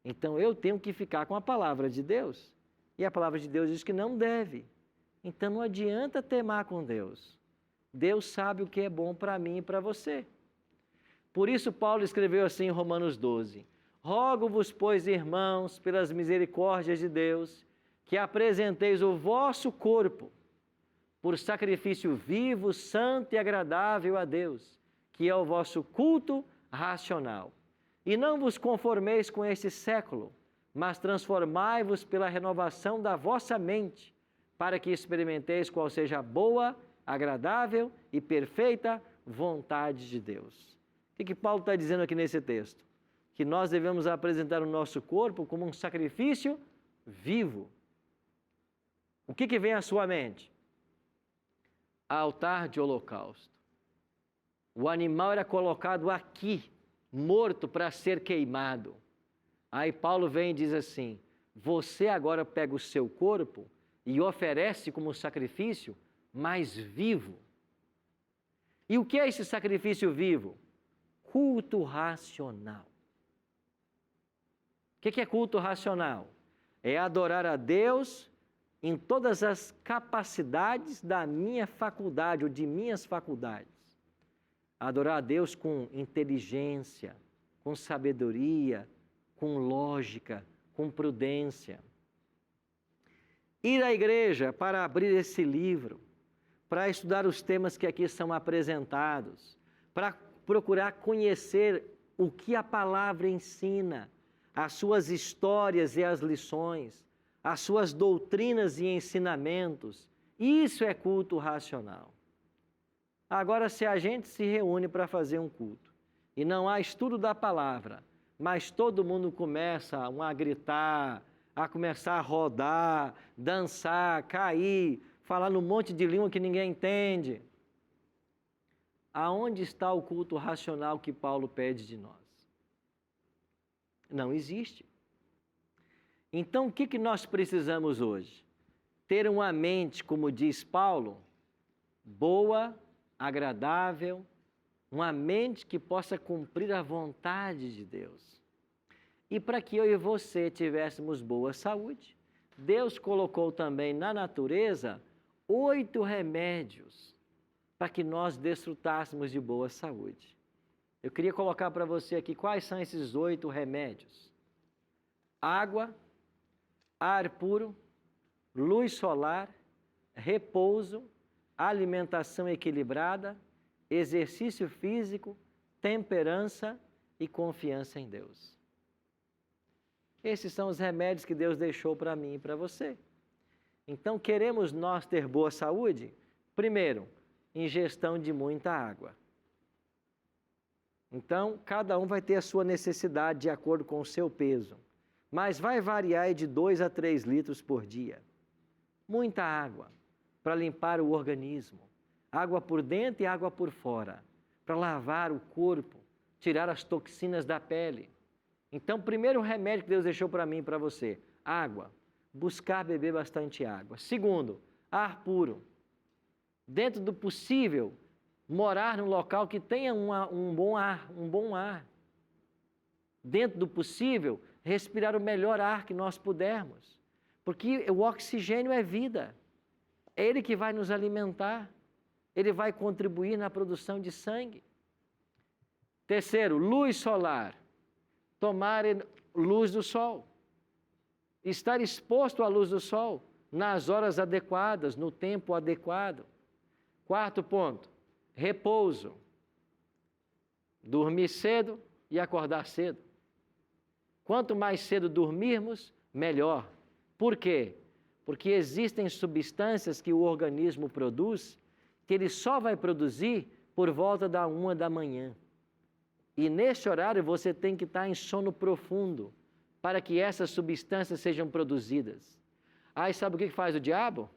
Então, eu tenho que ficar com a palavra de Deus. E a palavra de Deus diz que não deve. Então, não adianta temar com Deus. Deus sabe o que é bom para mim e para você. Por isso, Paulo escreveu assim em Romanos 12. Rogo-vos, pois, irmãos, pelas misericórdias de Deus, que apresenteis o vosso corpo por sacrifício vivo, santo e agradável a Deus, que é o vosso culto racional. E não vos conformeis com este século, mas transformai-vos pela renovação da vossa mente, para que experimenteis qual seja a boa, agradável e perfeita vontade de Deus. O que Paulo está dizendo aqui nesse texto? Que nós devemos apresentar o nosso corpo como um sacrifício vivo. O que vem à sua mente? Altar de holocausto. O animal era colocado aqui, morto para ser queimado. Aí Paulo vem e diz assim: você agora pega o seu corpo e oferece como sacrifício, mas vivo. E o que é esse sacrifício vivo? Culto racional. O que é culto racional? É adorar a Deus em todas as capacidades da minha faculdade ou de minhas faculdades. Adorar a Deus com inteligência, com sabedoria, com lógica, com prudência. Ir à igreja para abrir esse livro, para estudar os temas que aqui são apresentados, para procurar conhecer o que a palavra ensina, as suas histórias e as lições, as suas doutrinas e ensinamentos. Isso é culto racional. Agora, se a gente se reúne para fazer um culto e não há estudo da palavra, mas todo mundo começa a gritar, a começar a rodar, dançar, cair, falar num monte de língua que ninguém entende. Aonde está o culto racional que Paulo pede de nós? Não existe. Então, o que nós precisamos hoje? Ter uma mente, como diz Paulo, boa, agradável, uma mente que possa cumprir a vontade de Deus. E para que eu e você tivéssemos boa saúde, Deus colocou também na natureza 8 remédios para que nós desfrutássemos de boa saúde. Eu queria colocar para você aqui quais são esses 8 remédios. Água, ar puro, luz solar, repouso, alimentação equilibrada, exercício físico, temperança e confiança em Deus. Esses são os remédios que Deus deixou para mim e para você. Então, queremos nós ter boa saúde? Primeiro, ingestão de muita água. Então, cada um vai ter a sua necessidade de acordo com o seu peso, mas vai variar de 2 a 3 litros por dia. Muita água para limpar o organismo, água por dentro e água por fora, para lavar o corpo, tirar as toxinas da pele. Então, primeiro remédio que Deus deixou para mim e para você, água. Buscar beber bastante água. Segundo, ar puro. Dentro do possível, morar num local que tenha um bom ar. Dentro do possível, respirar o melhor ar que nós pudermos. Porque o oxigênio é vida. É ele que vai nos alimentar. Ele vai contribuir na produção de sangue. Terceiro, luz solar. Tomar luz do sol. Estar exposto à luz do sol nas horas adequadas, no tempo adequado. Quarto ponto, repouso. Dormir cedo e acordar cedo. Quanto mais cedo dormirmos, melhor. Por quê? Porque existem substâncias que o organismo produz que ele só vai produzir por volta da 1 da manhã. E nesse horário você tem que estar em sono profundo para que essas substâncias sejam produzidas. Aí sabe o que faz o diabo?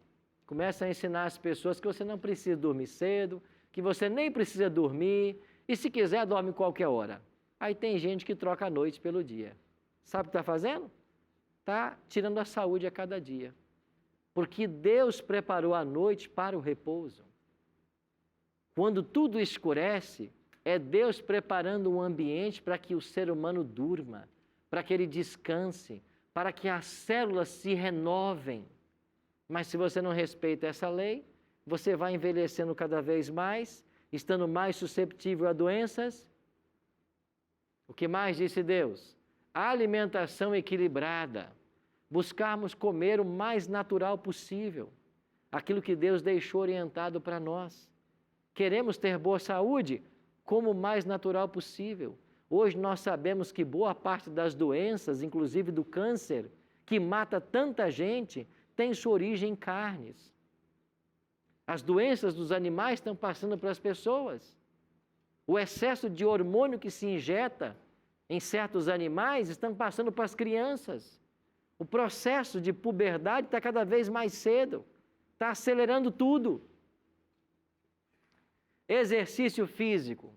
Começa a ensinar as pessoas que você não precisa dormir cedo, que você nem precisa dormir, e se quiser dorme qualquer hora. Aí tem gente que troca a noite pelo dia. Sabe o que está fazendo? Está tirando a saúde a cada dia. Porque Deus preparou a noite para o repouso. Quando tudo escurece, é Deus preparando um ambiente para que o ser humano durma, para que ele descanse, para que as células se renovem. Mas se você não respeita essa lei, você vai envelhecendo cada vez mais, estando mais susceptível a doenças. O que mais disse Deus? A alimentação equilibrada. buscarmos comer o mais natural possível, aquilo que Deus deixou orientado para nós. Queremos ter boa saúde? Como o mais natural possível. Hoje nós sabemos que boa parte das doenças, inclusive do câncer, que mata tanta gente, tem sua origem em carnes. As doenças dos animais estão passando para as pessoas. O excesso de hormônio que se injeta em certos animais estão passando para as crianças. O processo de puberdade está cada vez mais cedo, está acelerando tudo. Exercício físico.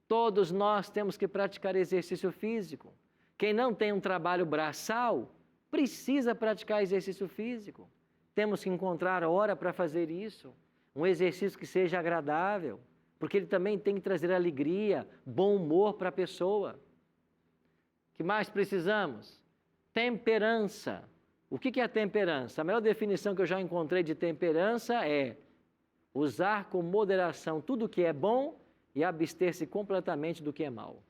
Todos nós temos que praticar exercício físico. Quem não tem um trabalho braçal, precisa praticar exercício físico. Temos que encontrar hora para fazer isso. Um exercício que seja agradável, porque ele também tem que trazer alegria, bom humor para a pessoa. O que mais precisamos? Temperança. O que é a temperança? A melhor definição que eu já encontrei de temperança é usar com moderação tudo o que é bom e abster-se completamente do que é mal.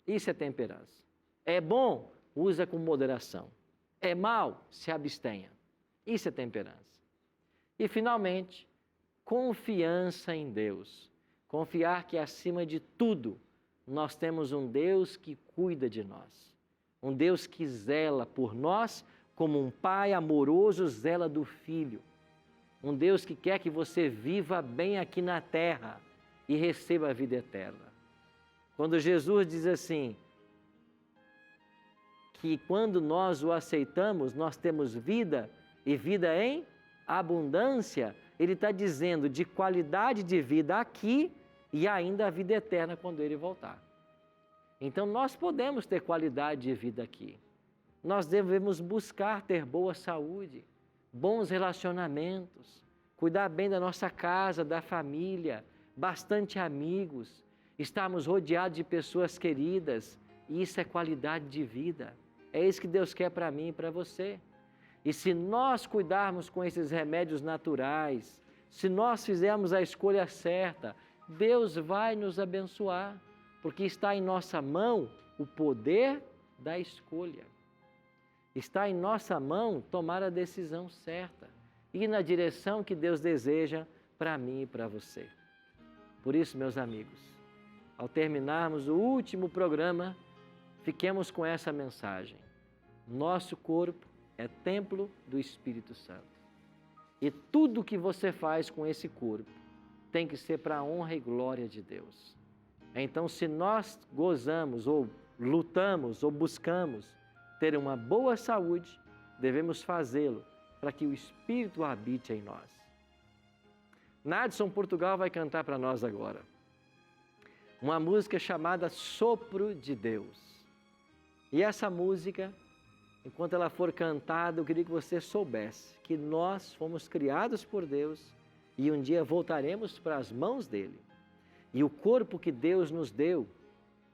Isso é temperança. É bom, usa com moderação. É mal, se abstenha. Isso é temperança. E, finalmente, confiança em Deus. Confiar que, acima de tudo, nós temos um Deus que cuida de nós. Um Deus que zela por nós como um pai amoroso zela do filho. Um Deus que quer que você viva bem aqui na terra e receba a vida eterna. Quando Jesus diz assim, que quando nós o aceitamos, nós temos vida e vida em abundância, ele está dizendo de qualidade de vida aqui e ainda a vida eterna quando ele voltar. Então nós podemos ter qualidade de vida aqui. Nós devemos buscar ter boa saúde, bons relacionamentos, cuidar bem da nossa casa, da família, bastante amigos, estarmos rodeados de pessoas queridas, e isso é qualidade de vida. É isso que Deus quer para mim e para você. E se nós cuidarmos com esses remédios naturais, se nós fizermos a escolha certa, Deus vai nos abençoar, porque está em nossa mão o poder da escolha. Está em nossa mão tomar a decisão certa, ir na direção que Deus deseja para mim e para você. Por isso, meus amigos, ao terminarmos o último programa, fiquemos com essa mensagem. Nosso corpo é templo do Espírito Santo. E tudo que você faz com esse corpo tem que ser para a honra e glória de Deus. Então, se nós gozamos, ou lutamos, ou buscamos ter uma boa saúde, devemos fazê-lo para que o Espírito habite em nós. Nadson Portugal vai cantar para nós agora uma música chamada Sopro de Deus. E essa música, enquanto ela for cantada, eu queria que você soubesse que nós fomos criados por Deus e um dia voltaremos para as mãos dele. E o corpo que Deus nos deu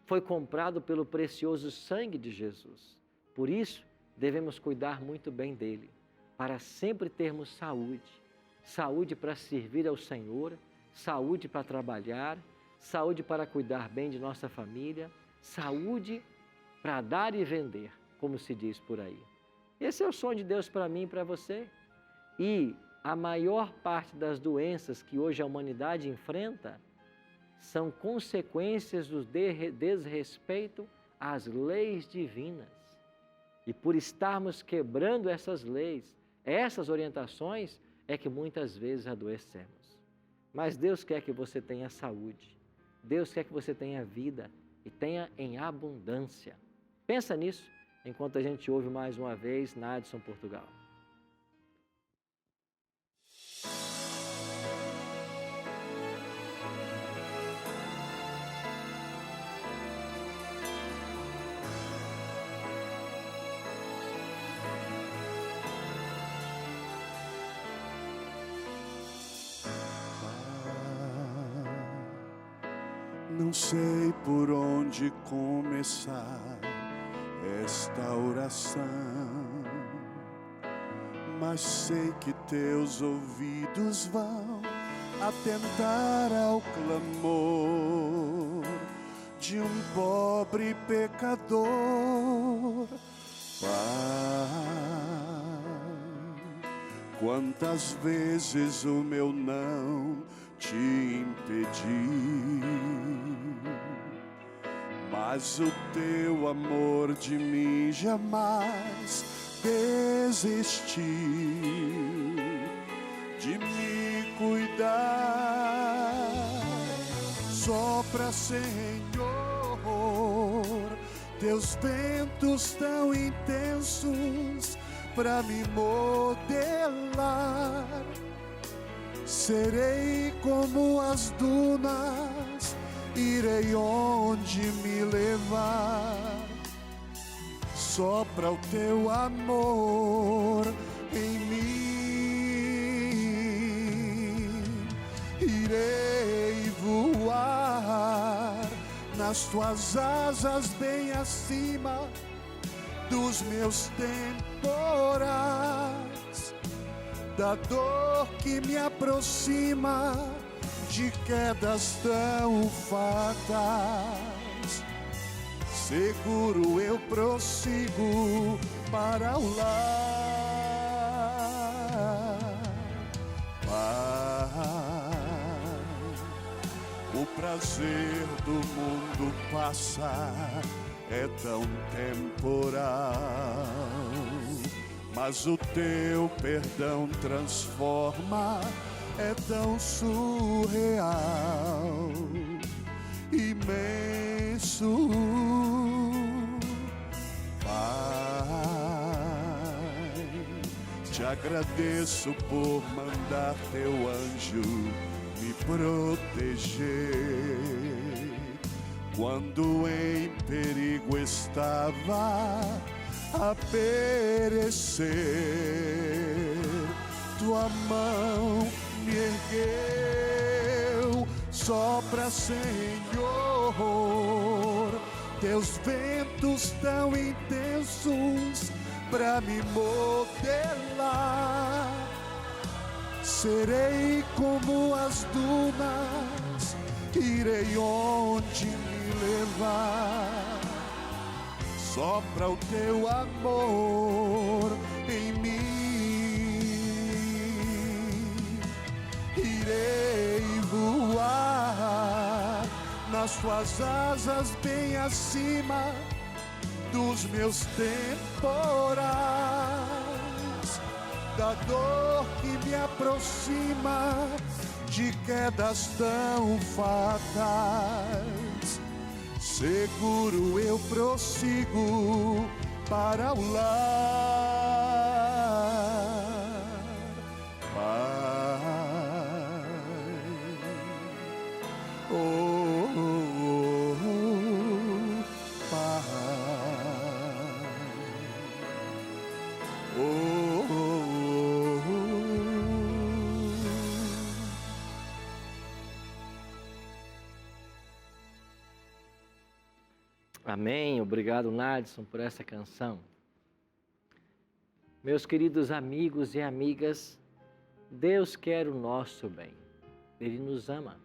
foi comprado pelo precioso sangue de Jesus. Por isso, devemos cuidar muito bem dele, para sempre termos saúde. Saúde para servir ao Senhor, saúde para trabalhar, saúde para cuidar bem de nossa família, saúde para dar e vender, como se diz por aí. Esse é o sonho de Deus para mim e para você. E a maior parte das doenças que hoje a humanidade enfrenta são consequências do desrespeito às leis divinas. E por estarmos quebrando essas leis, essas orientações, é que muitas vezes adoecemos. Mas Deus quer que você tenha saúde. Deus quer que você tenha vida e tenha em abundância. Pensa nisso enquanto a gente ouve mais uma vez Nadson Portugal. Não sei por onde começar esta oração, mas sei que teus ouvidos vão atentar ao clamor de um pobre pecador Pai, quantas vezes o meu não te impedi, mas o teu amor de mim jamais desistiu de me cuidar. Sopra, Senhor, teus ventos tão intensos pra me modelar. Serei como as dunas, irei onde me levar. Sopra o teu amor em mim, irei voar nas tuas asas bem acima dos meus temporais, da dor que me aproxima de quedas tão fatais. Seguro eu prossigo para o lar. Pai, o prazer do mundo passa, é tão temporal, mas o teu perdão transforma, é tão surreal, imenso. Pai, te agradeço por mandar teu anjo me proteger quando em perigo estava a perecer. Tua mão me ergueu. Sopra, Senhor, teus ventos tão intensos pra me modelar. Serei como as dunas, irei onde me levar. Sopra o teu amor em mim, irei voar nas tuas asas bem acima dos meus temporais, da dor que me aproxima de quedas tão fatais. Seguro eu prossigo para o lar. Pai, oh, oh, oh, Pai, oh, oh, oh. Amém. Obrigado, Nadson, por essa canção. Meus queridos amigos e amigas, Deus quer o nosso bem. Ele nos ama.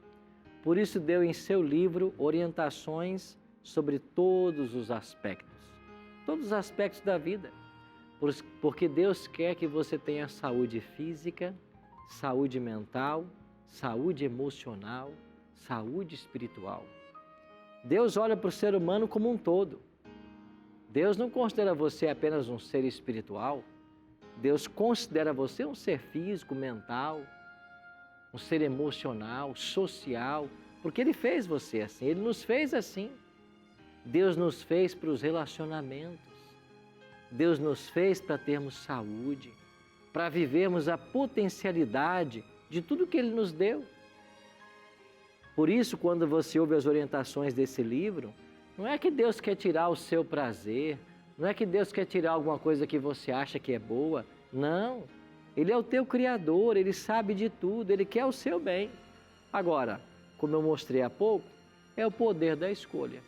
Por isso deu em seu livro orientações sobre todos os aspectos da vida. Porque Deus quer que você tenha saúde física, saúde mental, saúde emocional, saúde espiritual. Deus olha para o ser humano como um todo. Deus não considera você apenas um ser espiritual. Deus considera você um ser físico, mental, um ser emocional, social, porque Ele fez você assim, Ele nos fez assim. Deus nos fez para os relacionamentos. Deus nos fez para termos saúde, para vivermos a potencialidade de tudo que Ele nos deu. Por isso, quando você ouve as orientações desse livro, não é que Deus quer tirar o seu prazer, não é que Deus quer tirar alguma coisa que você acha que é boa. Não, Ele é o teu Criador, Ele sabe de tudo, Ele quer o seu bem. Agora, como eu mostrei há pouco, é o poder da escolha.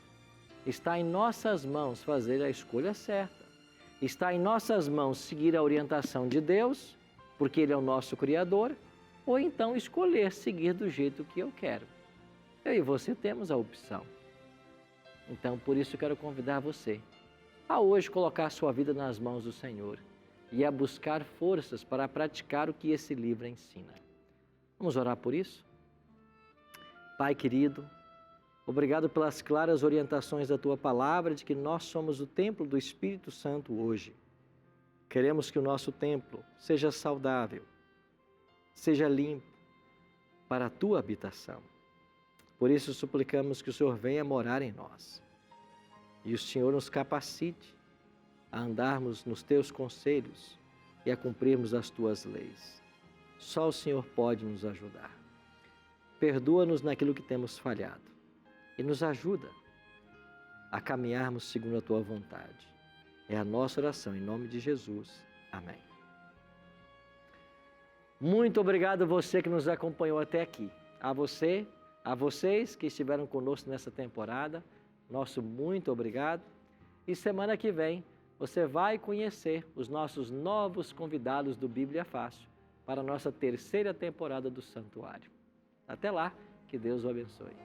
Está em nossas mãos fazer a escolha certa. Está em nossas mãos seguir a orientação de Deus, porque Ele é o nosso Criador, ou então escolher seguir do jeito que eu quero. Eu e você temos a opção. Então, por isso eu quero convidar você a hoje colocar sua vida nas mãos do Senhor e a buscar forças para praticar o que esse livro ensina. Vamos orar por isso? Pai querido, obrigado pelas claras orientações da Tua Palavra de que nós somos o templo do Espírito Santo hoje. Queremos que o nosso templo seja saudável, seja limpo para a Tua habitação. Por isso suplicamos que o Senhor venha morar em nós e o Senhor nos capacite a andarmos nos Teus conselhos e a cumprirmos as Tuas leis. Só o Senhor pode nos ajudar. Perdoa-nos naquilo que temos falhado e nos ajuda a caminharmos segundo a Tua vontade. É a nossa oração em nome de Jesus. Amém. Muito obrigado a você que nos acompanhou até aqui. A você, a vocês que estiveram conosco nessa temporada, nosso muito obrigado. E semana que vem você vai conhecer os nossos novos convidados do Bíblia Fácil para a nossa terceira temporada do Santuário. Até lá, que Deus o abençoe.